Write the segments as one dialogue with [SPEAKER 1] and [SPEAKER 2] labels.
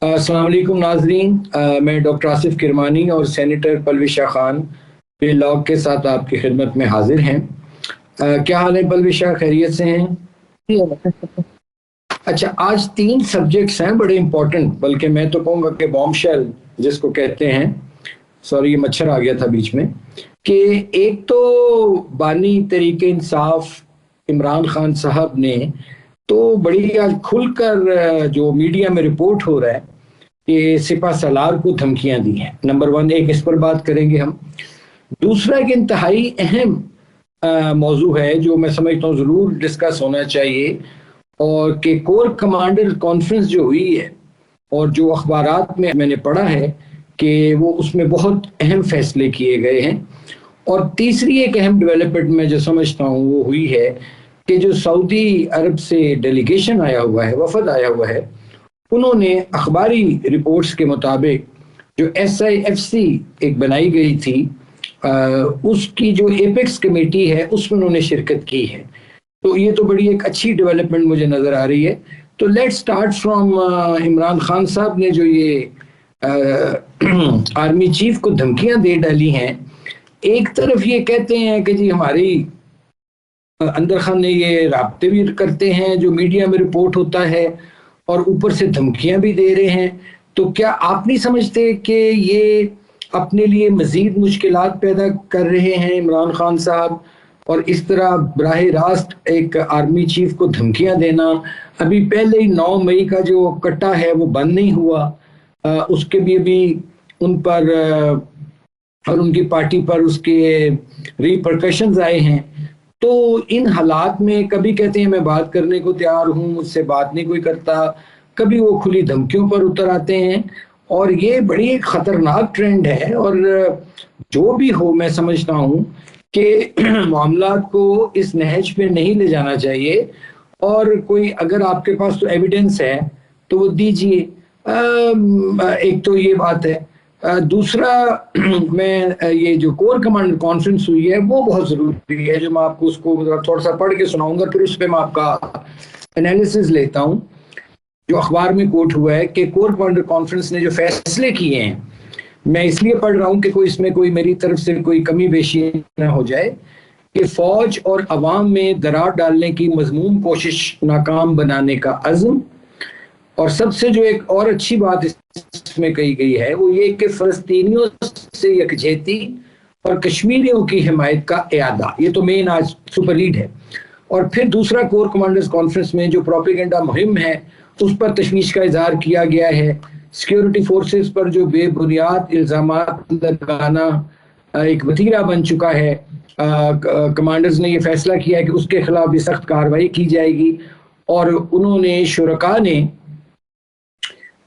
[SPEAKER 1] अस्सलाम वालेकुम नाजरीन। मैं डॉक्टर आसिफ किरमानी और सेनेटर पलविशा खान लॉग के साथ आपकी खिदमत में हाजिर हैं। क्या हाल है पलविशा, खैरियत से हैं? अच्छा, आज तीन सब्जेक्ट्स हैं बड़े इंपॉर्टेंट, बल्कि मैं तो कहूँगा कि बॉम्बशेल जिसको कहते हैं। सॉरी, ये मच्छर आ गया था बीच में। कि एक तो बानी तरीके इंसाफ इमरान खान साहब ने तो बड़ी आज खुलकर जो मीडिया में रिपोर्ट हो रहा है कि सिपा सलार को धमकियां दी हैं। नंबर वन, एक इस पर बात करेंगे हम। दूसरा, एक इंतहाई अहम मौजू है जो मैं समझता हूँ ज़रूर डिस्कस होना चाहिए, और कि कोर कमांडर कॉन्फ्रेंस जो हुई है और जो अखबारात में मैंने पढ़ा है कि वो उसमें बहुत अहम फैसले किए गए हैं। और तीसरी एक अहम डेवलपमेंट मैं जो समझता हूँ वो हुई है कि जो सऊदी अरब से डेलीगेशन आया हुआ है, वफद आया हुआ है, उन्होंने अखबारी रिपोर्ट्स के मुताबिक जो SIFC एक बनाई गई थी उसकी जो एपेक्स कमेटी है उसमें उन्होंने शिरकत की है। तो ये तो बड़ी एक अच्छी डेवलपमेंट मुझे नज़र आ रही है। तो let's start from Imran Khan साहब ने जो ये आर्मी चीफ को धमकियां दे डाली हैं। एक तरफ ये कहते हैं कि जी हमारी अंदर खान ने ये राब्ते भी करते हैं जो मीडिया में रिपोर्ट होता है, और ऊपर से धमकियां भी दे रहे हैं। तो क्या आप नहीं समझते कि ये अपने लिए मजीद मुश्किलात पैदा कर रहे हैं इमरान खान साहब? और इस तरह बराह रास्त एक आर्मी चीफ को धमकियां देना, अभी पहले ही 9 मई का जो कट्टा है वो बंद नहीं हुआ, उसके भी अभी उन पर और उनकी पार्टी पर उसके रिपरकशंस आए हैं। तो इन हालात में कभी कहते हैं मैं बात करने को तैयार हूँ, मुझसे बात नहीं कोई करता, कभी वो खुली धमकियों पर उतर आते हैं, और ये बड़ी एक खतरनाक ट्रेंड है। और जो भी हो, मैं समझता हूँ कि मामलात को इस नहज पे नहीं ले जाना चाहिए, और कोई अगर आपके पास तो एविडेंस है तो वो दीजिए। एक तो ये बात है। दूसरा, मैं ये जो कोर कमांडर कॉन्फ्रेंस हुई है वो बहुत ज़रूरी है, जो मैं आपको उसको थोड़ा सा पढ़ के सुनाऊंगा, फिर उस पर मैं आपका एनालिसिस लेता हूँ। जो अखबार में कोट हुआ है कि कोर कमांडर कॉन्फ्रेंस ने जो फैसले किए हैं, मैं इसलिए पढ़ रहा हूँ कि कोई इसमें कोई मेरी तरफ से कोई कमी बेशी न हो जाए, कि फौज और अवाम में दरार डालने की मजमूम कोशिश नाकाम बनाने का अज़्म, और सबसे जो एक और अच्छी बात इसमें कही गई है वो ये कि फ़लस्तीनियों से यकजहती और कश्मीरियों की हिमायत का इरादा। ये तो मेन आज सुपर लीड है। और फिर दूसरा, कोर कमांडर्स कॉन्फ्रेंस में जो प्रोपेगेंडा मुहिम है उस पर तशवीश का इजहार किया गया है। सिक्योरिटी फोर्सेस पर जो बेबुनियाद इल्ज़ामात लगाना एक वतीरा बन चुका है, कमांडर्स ने ये फैसला किया है कि उसके खिलाफ भी सख्त कार्रवाई की जाएगी। और उन्होंने शुरका ने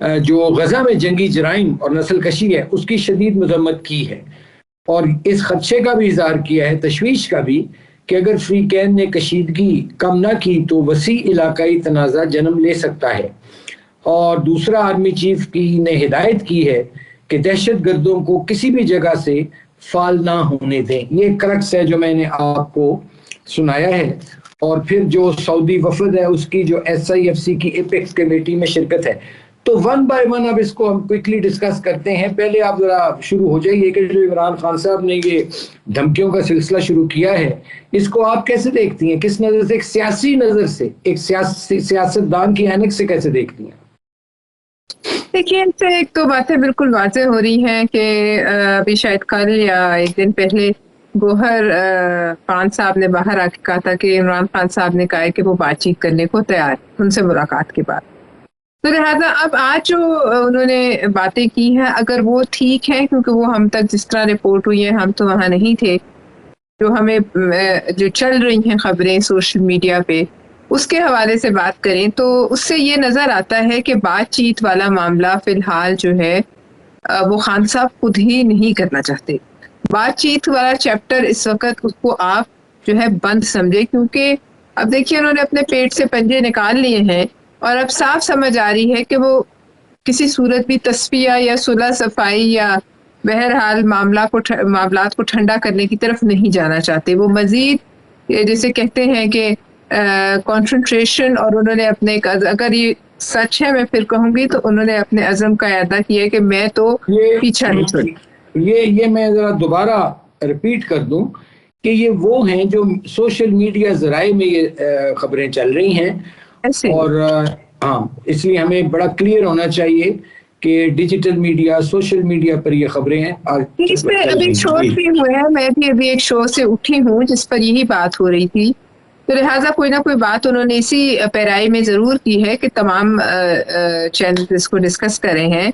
[SPEAKER 1] जो गजा में जंगी जराइम और नस्ल कशी है उसकी शदीद मजम्मत की है, और इस खदशे का भी इजहार किया है, तशवीश का भी, कि अगर फ्रीकैन ने कशीदगी कम ना की तो वसी इलाकाई तनाज़ा जन्म ले सकता है। और दूसरा, आर्मी चीफ की ने हिदायत की है कि दहशत गर्दों को किसी भी जगह से फाल ना होने दें। ये क्रक्स है जो मैंने आपको सुनाया है। और फिर जो सऊदी वफद है उसकी जो SIFC की एपेक्स कमेटी में शिरकत है। तो वन बाय वन अब इसको हम क्विकली डिस्कस करते हैं। पहले आप जरा शुरू हो जाइए कि जो इमरान खान साहब ने ये धमकियों का सिलसिला शुरू किया है, इसको आप कैसे देखती हैं? किस नज़र से? एक सियासी नज़र से, एक सियासतदान की ऐनक से कैसे देखती हैं?
[SPEAKER 2] देखिए, इससे एक तो बातें बिल्कुल वाज़ेह हो रही हैं कि अभी शायद कल या एक दिन पहले गौहर खान साहब ने बाहर आके कहा था कि इमरान खान साहब ने कहा है कि वो बातचीत करने को तैयार उनसे मुलाकात के बाद। तो लिहाजा अब आज जो उन्होंने बातें की हैं, अगर वो ठीक है, क्योंकि वो हम तक जिस तरह रिपोर्ट हुई है, हम तो वहाँ नहीं थे, जो हमें जो चल रही हैं खबरें सोशल मीडिया पे, उसके हवाले से बात करें तो उससे ये नज़र आता है कि बातचीत वाला मामला फ़िलहाल जो है वो खान साहब खुद ही नहीं करना चाहते। बातचीत वाला चैप्टर इस वक्त उसको आप जो है बंद समझे, क्योंकि अब देखिए उन्होंने अपने पेट से पंजे निकाल लिए हैं और अब साफ समझ आ रही है कि वो किसी सूरत भी तस्फिया या सुलह सफाई या बहरहाल मामलात को ठंडा करने की तरफ नहीं जाना चाहते। वो मजीद जैसे कहते हैं कि कंसंट्रेशन, और उन्होंने अपने अगर ये सच है मैं फिर कहूंगी, तो उन्होंने अपने अज़म का अदा किया है कि मैं तो पीछा नहीं छोड़ी।
[SPEAKER 1] ये मैं जरा दोबारा रिपीट कर दूं कि ये वो हैं जो सोशल मीडिया जराए में ये खबरें चल रही हैं,
[SPEAKER 2] ऐसे
[SPEAKER 1] और हाँ, इसलिए हमें बड़ा क्लियर होना चाहिए कि डिजिटल मीडिया, सोशल मीडिया पर ये खबरें हैं।
[SPEAKER 2] इस पे अभी शोर भी हुए हैं, मैं भी अभी एक शो से उठी हूँ जिस पर यही बात हो रही थी, तो लिहाजा कोई ना कोई बात उन्होंने इसी पैराई में जरूर की है कि तमाम चैनल इसको डिस्कस करे हैं,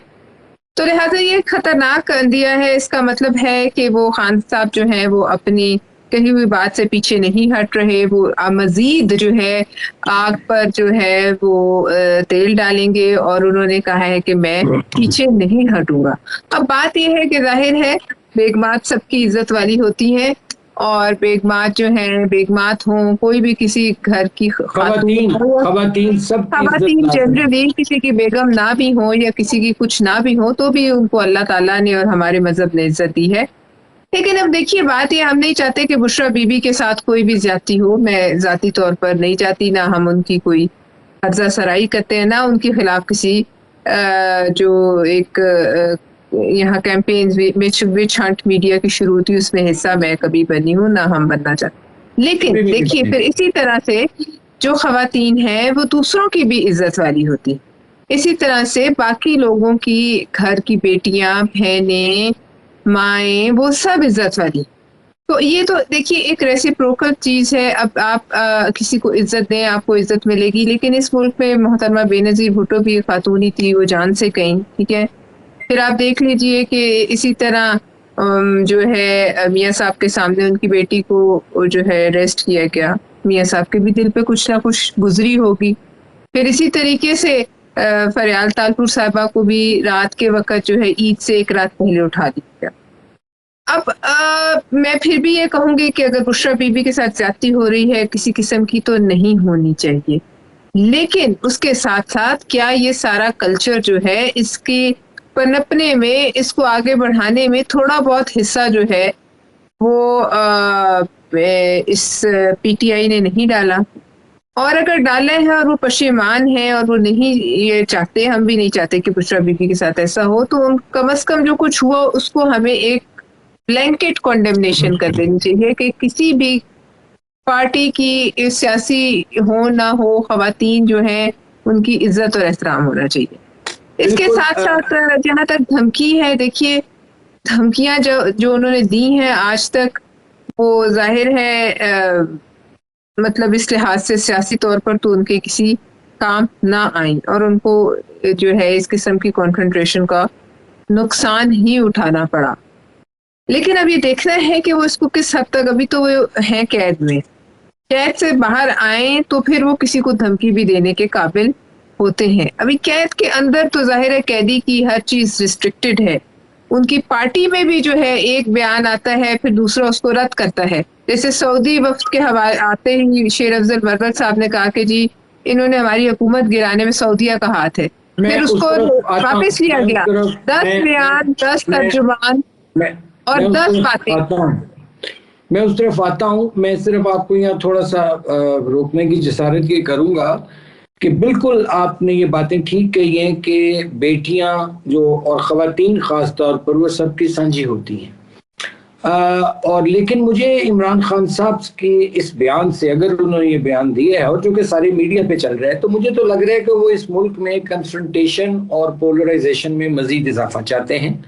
[SPEAKER 2] तो लिहाजा ये खतरनाक अंदिया है। इसका मतलब है कि वो खान साहब जो हैं वो अपनी कही हुई बात से पीछे नहीं हट रहे, वो मजीद जो है आग पर जो है वो तेल डालेंगे, और उन्होंने कहा है कि मैं पीछे नहीं हटूंगा। अब बात यह है कि जाहिर है बेगमात सबकी इज्जत वाली होती है, और बेगमात जो है, बेगमात हो, कोई भी किसी घर की
[SPEAKER 1] खवातीन
[SPEAKER 2] जनरली किसी की बेगम ना भी हो या किसी की कुछ ना भी हो, तो भी उनको अल्लाह ताला ने और हमारे मजहब ने इज्जत दी है। लेकिन अब देखिए बात ये, हम नहीं चाहते कि बुशरा बीबी के साथ कोई भी ज्यादती हो, मैं जाती तौर पर नहीं चाहती, ना हम उनकी कोई हर्जा सराई करते हैं, ना उनके खिलाफ किसी जो एक यहाँ कैंपेन विच हंट मीडिया की शुरू थी उसमें हिस्सा मैं कभी बनी हूँ, ना हम बनना चाहते। लेकिन देखिए फिर इसी तरह से जो खवातीन हैं वो दूसरों की भी इज्जत वाली होती, इसी तरह से बाकी लोगों की, घर की बेटियां, बहनें, माएँ, वो सब इज्जत वाली। तो ये तो देखिए एक रेसिप्रोकल चीज है। अब आप किसी को इज्जत दें, आपको इज्जत मिलेगी, लेकिन इस मुल्क में मोहतरमा बेनजीर भुट्टो भी खातून ही थी, वो जान से गई, ठीक है। फिर आप देख लीजिए कि इसी तरह जो है मियाँ साहब के सामने उनकी बेटी को जो है अरेस्ट किया गया, मियाँ साहब के भी दिल पे कुछ ना कुछ गुजरी होगी। फिर इसी तरीके से फरियाल तालपुर साहिबा को भी रात के वक्त जो है ईद से एक रात पहले उठा दिया। अब मैं फिर भी ये कहूंगी कि अगर बुशरा बीबी के साथ ज्यादती हो रही है किसी किस्म की, तो नहीं होनी चाहिए, लेकिन उसके साथ साथ क्या ये सारा कल्चर जो है इसके पनपने में, इसको आगे बढ़ाने में थोड़ा बहुत हिस्सा जो है वो इस पीटीआई ने नहीं डाला, और अगर डाले हैं और वो पशेमान है और वो नहीं ये चाहते, हम भी नहीं चाहते कि बुशरा बीबी के साथ ऐसा हो, तो कम से कम जो कुछ हुआ उसको हमें एक ब्लैंकेट कॉन्डेमनेशन कर देनी चाहिए कि किसी भी पार्टी की सियासी हो ना हो, खवातीन जो है उनकी इज्जत और एहतराम होना चाहिए। इसके साथ साथ जहाँ तक धमकी है, देखिए धमकियां जो उन्होंने दी हैं आज तक, वो जाहिर है मतलब इस लिहाज से सियासी तौर पर तो उनके किसी काम ना आई, और उनको जो है इस किस्म की कॉन्फ्रंटेशन का नुकसान ही उठाना पड़ा। लेकिन अब ये देखना है कि वो इसको किस हद तक, अभी तो वो हैं कैद में, कैद से बाहर आए तो फिर वो किसी को धमकी भी देने के काबिल होते हैं। अभी कैद के अंदर तो जाहिर है कैदी की हर चीज रिस्ट्रिक्टेड है, उनकी पार्टी में भी जो है एक बयान आता है फिर दूसरा उसको रद्द करता है। जैसे सऊदी वफ्द के हवाले आते ही शेर अफजल बरबर साहब ने कहा कि जी इन्होंने हमारी हुकूमत गिराने में सऊदिया का हाथ है, फिर उसको वापस लिया गया। 10 बयान, 10 तर्जुमान और 10 बातें।
[SPEAKER 1] मैं उस तरफ आता हूँ। मैं सिर्फ आपको यहाँ थोड़ा सा रोकने की जसारत ये करूँगा कि बिल्कुल आपने ये बातें ठीक कही हैं कि बेटियां जो और ख़वातीन ख़ास तौर पर वो सबकी साझी होती हैं, और लेकिन मुझे इमरान खान साहब के इस बयान से, अगर उन्होंने ये बयान दिया है और जो कि सारे मीडिया पे चल रहा है, तो मुझे तो लग रहा है कि वो इस मुल्क में कंफ्रंटेशन और पोलराइजेशन में मजीद इजाफा चाहते हैं।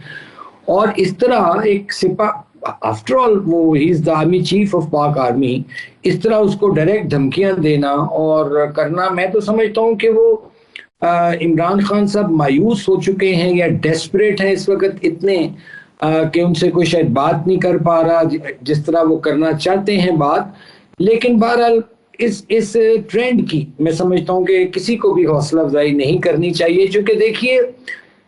[SPEAKER 1] और इस तरह एक सिपा, आफ्टर ऑल वो he is the army chief of पाक आर्मी, इस तरह उसको डायरेक्ट धमकियां देना और करना, मैं तो समझता हूं कि वो इमरान खान साहब मायूस हो चुके हैं या डेस्परेट हैं इस वक्त इतने कि उनसे कोई शायद बात नहीं कर पा रहा जिस तरह वो करना चाहते हैं बात। लेकिन बहरहाल इस ट्रेंड की मैं समझता हूं कि किसी को भी हौसला अफजाई नहीं करनी चाहिए, क्योंकि देखिए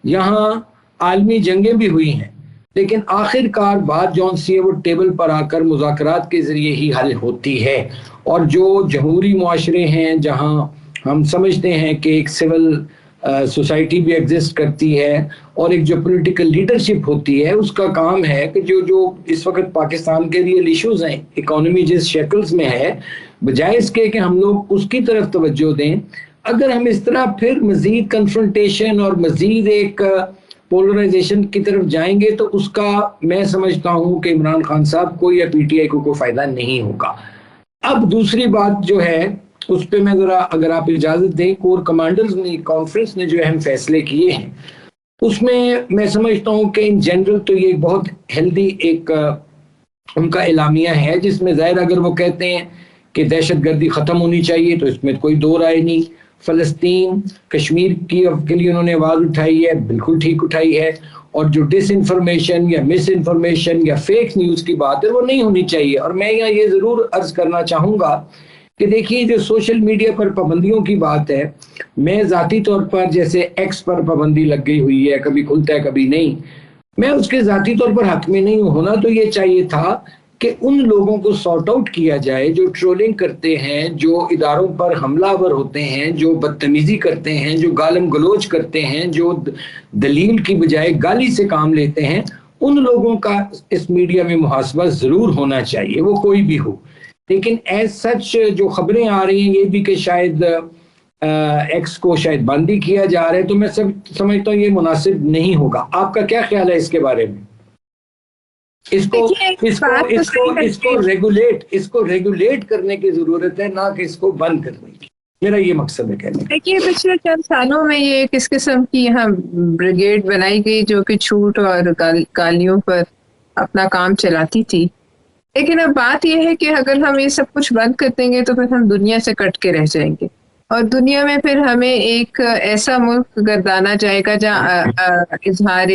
[SPEAKER 1] यहाँ आलमी जंगें भी हुई हैं, लेकिन आखिरकार बात जौन सी है वो टेबल पर आकर मुज़ाकरात के ज़रिए ही हल होती है। और जो जमहूरी मुआशरे हैं जहाँ हम समझते हैं कि एक सिविल सोसाइटी भी एग्जिस्ट करती है और एक जो पॉलिटिकल लीडरशिप होती है, उसका काम है कि जो इस वक्त पाकिस्तान के रियल इश्यूज हैं, इकोनॉमी जिस शक्ल्स में है, बजाय इसके कि हम लोग उसकी तरफ तवज्जो दें, اگر ہم اس طرح پھر مزید کنفرنٹیشن اور مزید ایک پولرائزیشن کی طرف جائیں گے تو اس کا میں سمجھتا ہوں کہ عمران خان صاحب کو یا پی ٹی آئی کو کوئی فائدہ نہیں ہوگا. اب دوسری بات جو ہے اس پہ میں ذرا اگر آپ اجازت دیں، کور کمانڈرز نے کانفرنس نے جو اہم فیصلے کیے ہیں اس میں سمجھتا ہوں کہ ان جنرل تو یہ بہت ہیلدی ایک ان کا اعلامیہ ہے، جس میں ظاہر اگر وہ کہتے ہیں کہ دہشت گردی ختم ہونی چاہیے تو اس میں کوئی دو رائے نہیں. فلسطین کشمیر کے لیے انہوں نے آواز اٹھائی ہے، بالکل ٹھیک اٹھائی ہے. اور جو ڈس انفارمیشن یا مس انفارمیشن یا فیک نیوز کی بات ہے وہ نہیں ہونی چاہیے. اور میں یہاں یہ ضرور عرض کرنا چاہوں گا کہ دیکھیے جو سوشل میڈیا پر پابندیوں کی بات ہے، میں ذاتی طور پر جیسے ایکس پر پابندی لگ گئی ہوئی ہے، کبھی کھلتا ہے کبھی نہیں، میں اس کے ذاتی طور پر حق میں نہیں. ہونا تو یہ چاہیے تھا کہ ان لوگوں کو سارٹ آؤٹ کیا جائے جو ٹرولنگ کرتے ہیں، جو اداروں پر حملہ آور ہوتے ہیں، جو بدتمیزی کرتے ہیں، جو گالم گلوچ کرتے ہیں، جو دلیل کی بجائے گالی سے کام لیتے ہیں. ان لوگوں کا اس میڈیا میں محاسبہ ضرور ہونا چاہیے، وہ کوئی بھی ہو. لیکن ایز سچ جو خبریں آ رہی ہیں یہ بھی کہ شاید ایکس کو شاید بند ہی کیا جا رہا ہے، تو میں سمجھتا ہوں یہ مناسب نہیں ہوگا. آپ کا کیا خیال ہے اس کے بارے میں؟ اس کو ریگولیٹ کرنے کی ضرورت ہے، نہ کہ اس کو بند کرنے کی. میرا یہ مقصد ہے کہنے کا.
[SPEAKER 2] دیکھیے پچھلے چند سالوں میں یہ کس قسم کی یہاں بریگیڈ بنائی گئی جو کہ چھوٹ اور گالیوں پر اپنا کام چلاتی تھی. لیکن اب بات یہ ہے کہ اگر ہم یہ سب کچھ بند کر دیں گے تو پھر ہم دنیا سے کٹ کے رہ جائیں گے، اور دنیا میں پھر ہمیں ایک ایسا ملک گردانا جائے گا جہاں اظہار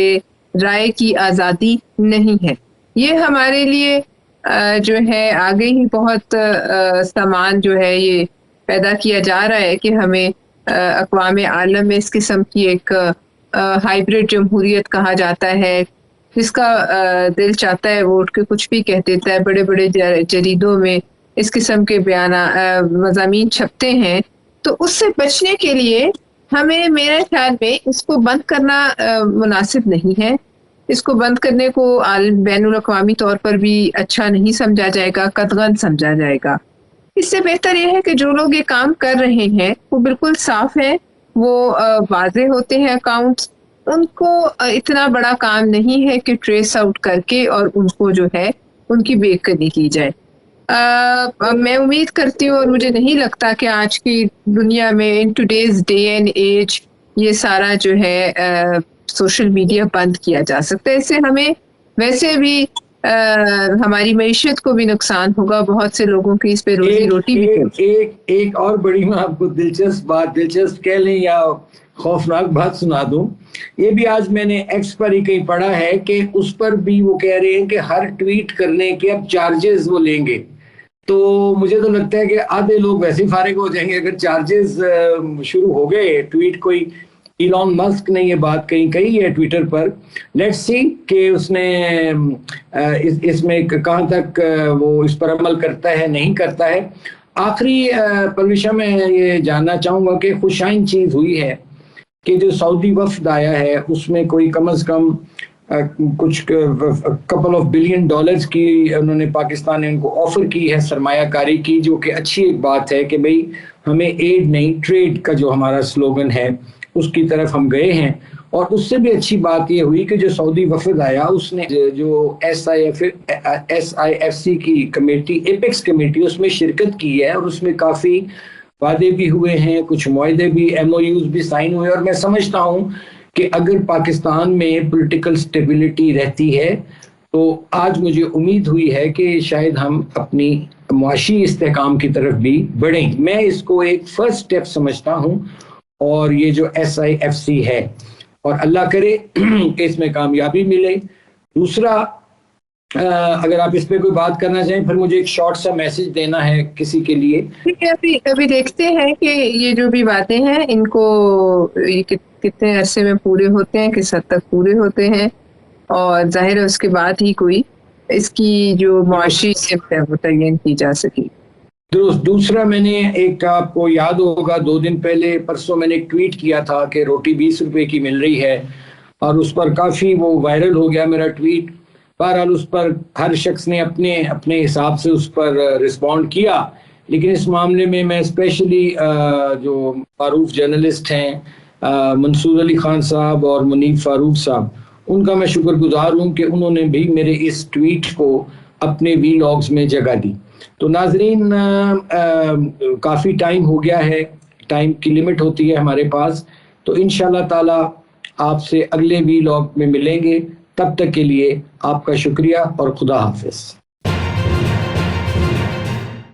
[SPEAKER 2] رائے کی آزادی نہیں ہے. یہ ہمارے لیے جو ہے آگے ہی بہت سامان جو ہے یہ پیدا کیا جا رہا ہے کہ ہمیں اقوام عالم میں اس قسم کی ایک ہائیبرڈ جمہوریت کہا جاتا ہے، جس کا دل چاہتا ہے وہ اٹھ کے کچھ بھی کہہ دیتا ہے. بڑے بڑے جریدوں میں اس قسم کے مضامین چھپتے ہیں. تو اس سے بچنے کے لیے ہمیں میرے خیال میں اس کو بند کرنا مناسب نہیں ہے. اس کو بند کرنے کو بین الاقوامی طور پر بھی اچھا نہیں سمجھا جائے گا، قدغن سمجھا جائے گا. اس سے بہتر یہ ہے کہ جو لوگ یہ کام کر رہے ہیں وہ بالکل صاف ہیں، وہ واضح ہوتے ہیں اکاؤنٹس. ان کو اتنا بڑا کام نہیں ہے کہ ٹریس آؤٹ کر کے اور ان کو جو ہے ان کی بے عزتی کی جائے. میں امید کرتی ہوں اور مجھے نہیں لگتا کہ آج کی دنیا میں in today's day and age یہ سارا جو ہے سوشل میڈیا بند کیا جا سکتا ہے. اس سے ہمیں ویسے بھی ہماری معیشت کو بھی نقصان ہوگا، بہت سے لوگوں کی اس پہ روزی روٹی بھی.
[SPEAKER 1] ایک اور بڑی میں آپ کو دلچسپ کہہ لیں یا خوفناک بات سنا دوں. یہ بھی آج میں نے ایکس پر ہی کہیں پڑھا ہے کہ اس پر بھی وہ کہہ رہے ہیں کہ ہر ٹویٹ کرنے کے اب چارجز وہ لیں گے. تو مجھے تو لگتا ہے کہ آدھے لوگ ویسے ہی فارغ ہو جائیں گے اگر چارجز شروع ہو گئے. ٹویٹ کوئی ایلون مسک نے یہ بات کہی ہے ٹویٹر پر. لیٹس سی کہ اس نے اس میں کہاں تک وہ اس پر عمل کرتا ہے نہیں کرتا ہے. آخری پرویشہ میں یہ جاننا چاہوں گا کہ خوشائن چیز ہوئی ہے کہ جو سعودی وفد آیا ہے اس میں کوئی کم از کم کچھ کپل آف بلین ڈالرز کی انہوں نے پاکستان نے ان کو آفر کی ہے سرمایہ کاری کی، جو کہ اچھی ایک بات ہے کہ بھئی ہمیں ایڈ نہیں ٹریڈ کا جو ہمارا سلوگن ہے اس کی طرف ہم گئے ہیں. اور اس سے بھی اچھی بات یہ ہوئی کہ جو سعودی وفد آیا اس نے جو ایس آئی ایف سی کی کمیٹی ایپیکس کمیٹی اس میں شرکت کی ہے، اور اس میں کافی وعدے بھی ہوئے ہیں، کچھ معاہدے بھی ایم او یوز بھی سائن ہوئے. اور میں سمجھتا ہوں کہ اگر پاکستان میں پولیٹیکل سٹیبلٹی رہتی ہے تو آج مجھے امید ہوئی ہے کہ شاید ہم اپنی معاشی استحکام کی طرف بھی بڑھیں. میں اس کو ایک فرسٹ سٹیپ سمجھتا ہوں، اور یہ جو ایس آئی ایف سی ہے، اور اللہ کرے کہ اس میں کامیابی ملے. دوسرا اگر آپ اس پہ کوئی بات کرنا چاہیں پھر مجھے ایک شارٹ سا میسج دینا ہے کسی کے لیے.
[SPEAKER 2] ابھی دیکھتے ہیں کہ یہ جو بھی باتیں ہیں ان کو کتنے عرصے میں پورے ہوتے ہیں، کس حد تک پورے ہوتے ہیں، اور ظاہر ہے اس کے بعد ہی کوئی اس کی جو معاشی صفت ہے وہ تعین کی جا سکے.
[SPEAKER 1] دوسرا میں نے ایک آپ کو یاد ہوگا 2 دن پہلے پرسوں میں نے ایک ٹویٹ کیا تھا کہ روٹی 20 روپے کی مل رہی ہے، اور اس پر کافی وہ وائرل ہو گیا میرا ٹویٹ. بہرحال اس پر ہر شخص نے اپنے حساب سے اس پر رسپونڈ کیا. لیکن اس معاملے میں میں اسپیشلی جو معروف جرنلسٹ ہیں منصور علی خان صاحب اور منیب فاروق صاحب، ان کا میں شکر گزار ہوں کہ انہوں نے بھی میرے اس ٹویٹ کو اپنے وی لاگز میں جگہ دی۔ تو ناظرین کافی ٹائم ہو گیا ہے، ٹائم کی لمٹ ہوتی ہے ہمارے پاس، تو انشاءاللہ تعالی آپ سے اگلے وی لاگ میں ملیں گے۔ تب تک کے لیے آپ کا شکریہ اور خدا حافظ۔